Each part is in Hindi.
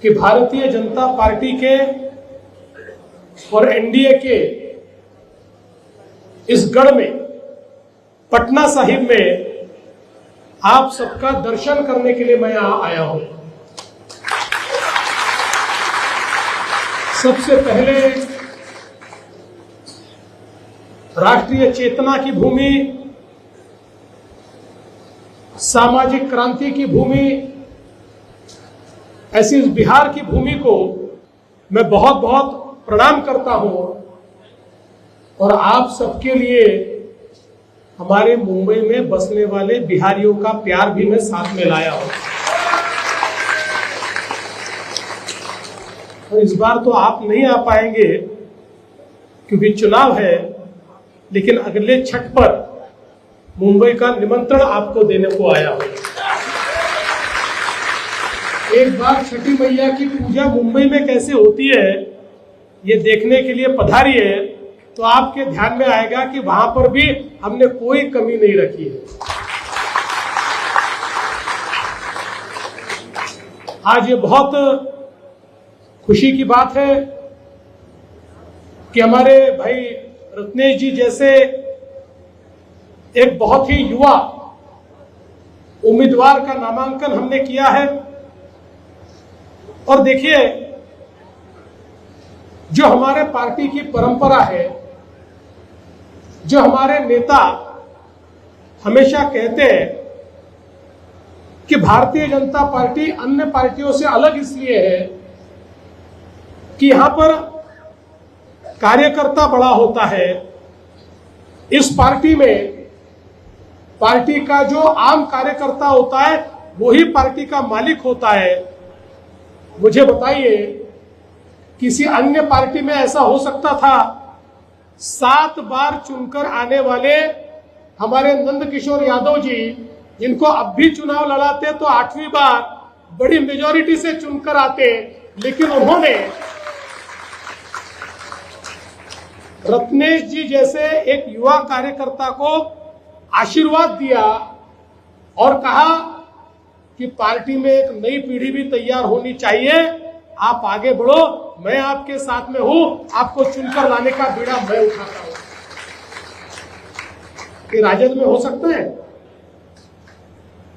कि भारतीय जनता पार्टी के और एनडीए के इस गढ़ में, पटना साहिब में आप सबका दर्शन करने के लिए मैं यहां आया हूं। सबसे पहले राष्ट्रीय चेतना की भूमि, सामाजिक क्रांति की भूमि, ऐसी इस बिहार की भूमि को मैं बहुत बहुत प्रणाम करता हूं और आप सबके लिए हमारे मुंबई में बसने वाले बिहारियों का प्यार भी मैं साथ में लाया हूं। और इस बार तो आप नहीं आ पाएंगे क्योंकि चुनाव है, लेकिन अगले छठ पर मुंबई का निमंत्रण आपको देने को आया हूं। एक बार छठी मैया की पूजा मुंबई में कैसे होती है ये देखने के लिए पधारिए, तो आपके ध्यान में आएगा कि वहां पर भी हमने कोई कमी नहीं रखी है। आज ये बहुत खुशी की बात है कि हमारे भाई रत्नेश जी जैसे एक बहुत ही युवा उम्मीदवार का नामांकन हमने किया है। और देखिए, जो हमारे पार्टी की परंपरा है, जो हमारे नेता हमेशा कहते हैं कि भारतीय जनता पार्टी अन्य पार्टियों से अलग इसलिए है कि यहां पर कार्यकर्ता बड़ा होता है। इस पार्टी में पार्टी का जो आम कार्यकर्ता होता है वही पार्टी का मालिक होता है। मुझे बताइए, किसी अन्य पार्टी में ऐसा हो सकता था? 7 बार चुनकर आने वाले हमारे नंदकिशोर यादव जी, जिनको अब भी चुनाव लड़ाते तो 8वीं बार बड़ी मेजॉरिटी से चुनकर आते, लेकिन उन्होंने रत्नेश जी जैसे एक युवा कार्यकर्ता को आशीर्वाद दिया और कहा कि पार्टी में एक नई पीढ़ी भी तैयार होनी चाहिए, आप आगे बढ़ो, मैं आपके साथ में हूं, आपको चुनकर लाने का बीड़ा मैं उठाता हूं। ये राजद में हो सकता है,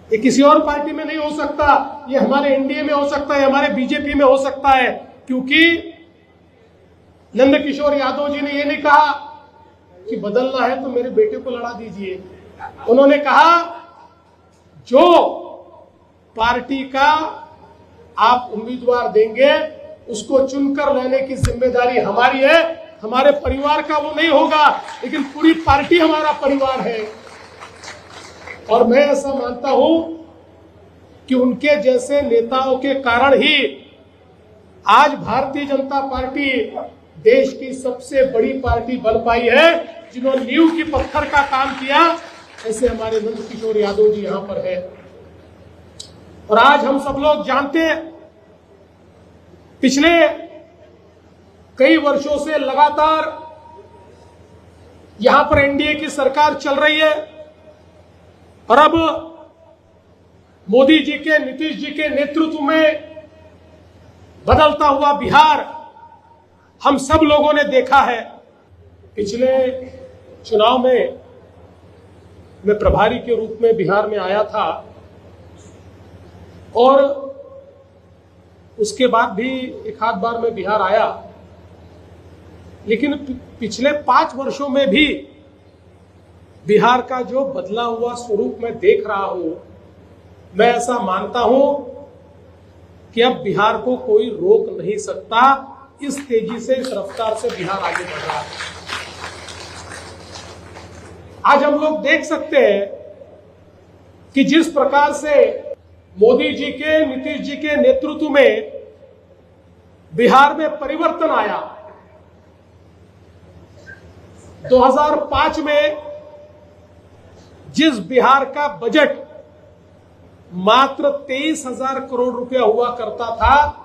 ये किसी और पार्टी में नहीं हो सकता, ये हमारे एनडीए में हो सकता है, हमारे बीजेपी में हो सकता है। क्योंकि नंदकिशोर यादव जी ने ये नहीं कहा कि बदलना है तो मेरे बेटे को लड़ा दीजिए। उन्होंने कहा जो पार्टी का आप उम्मीदवार देंगे उसको चुनकर लाने की जिम्मेदारी हमारी है। हमारे परिवार का वो नहीं होगा, लेकिन पूरी पार्टी हमारा परिवार है। और मैं ऐसा मानता हूं कि उनके जैसे नेताओं के कारण ही आज भारतीय जनता पार्टी देश की सबसे बड़ी पार्टी बन पाई है। जिन्होंने नींव की पत्थर का काम किया, ऐसे हमारे नंदकिशोर यादव जी यहां पर है। और आज हम सब लोग जानते हैं, पिछले कई वर्षों से लगातार यहां पर एनडीए की सरकार चल रही है और अब मोदी जी के, नीतीश जी के नेतृत्व में बदलता हुआ बिहार हम सब लोगों ने देखा है। पिछले चुनाव में मैं प्रभारी के रूप में बिहार में आया था और उसके बाद भी एक आध बार मैं बिहार आया, लेकिन पिछले 5 वर्षों में भी बिहार का जो बदला हुआ स्वरूप मैं देख रहा हूं, मैं ऐसा मानता हूं कि अब बिहार को कोई रोक नहीं सकता। इस तेजी से, इस रफ्तार से बिहार आगे बढ़ रहा है। आज हम लोग देख सकते हैं कि जिस प्रकार से मोदी जी के, नीतीश जी के नेतृत्व में बिहार में परिवर्तन आया। 2005 में जिस बिहार का बजट मात्र 23,000 करोड़ रुपया हुआ करता था,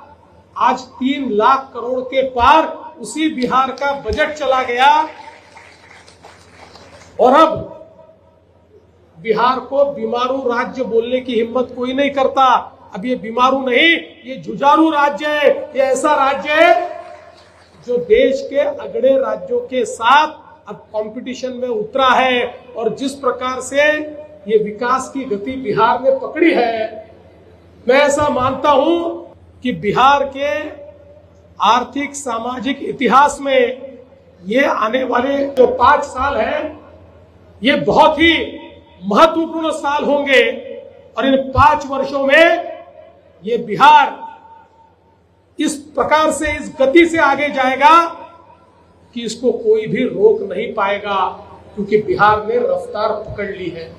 आज 3 लाख करोड़ के पार उसी बिहार का बजट चला गया। और अब बिहार को बीमारू राज्य बोलने की हिम्मत कोई नहीं करता। अब ये बीमारू नहीं, ये जुझारू राज्य है। ये ऐसा राज्य है जो देश के अगड़े राज्यों के साथ अब कंपटीशन में उतरा है। और जिस प्रकार से ये विकास की गति बिहार ने पकड़ी है, मैं ऐसा मानता हूं कि बिहार के आर्थिक सामाजिक इतिहास में ये आने वाले जो 5 साल हैं, ये बहुत ही महत्वपूर्ण साल होंगे। और इन 5 वर्षों में ये बिहार इस प्रकार से, इस गति से आगे जाएगा कि इसको कोई भी रोक नहीं पाएगा, क्योंकि बिहार ने रफ्तार पकड़ ली है।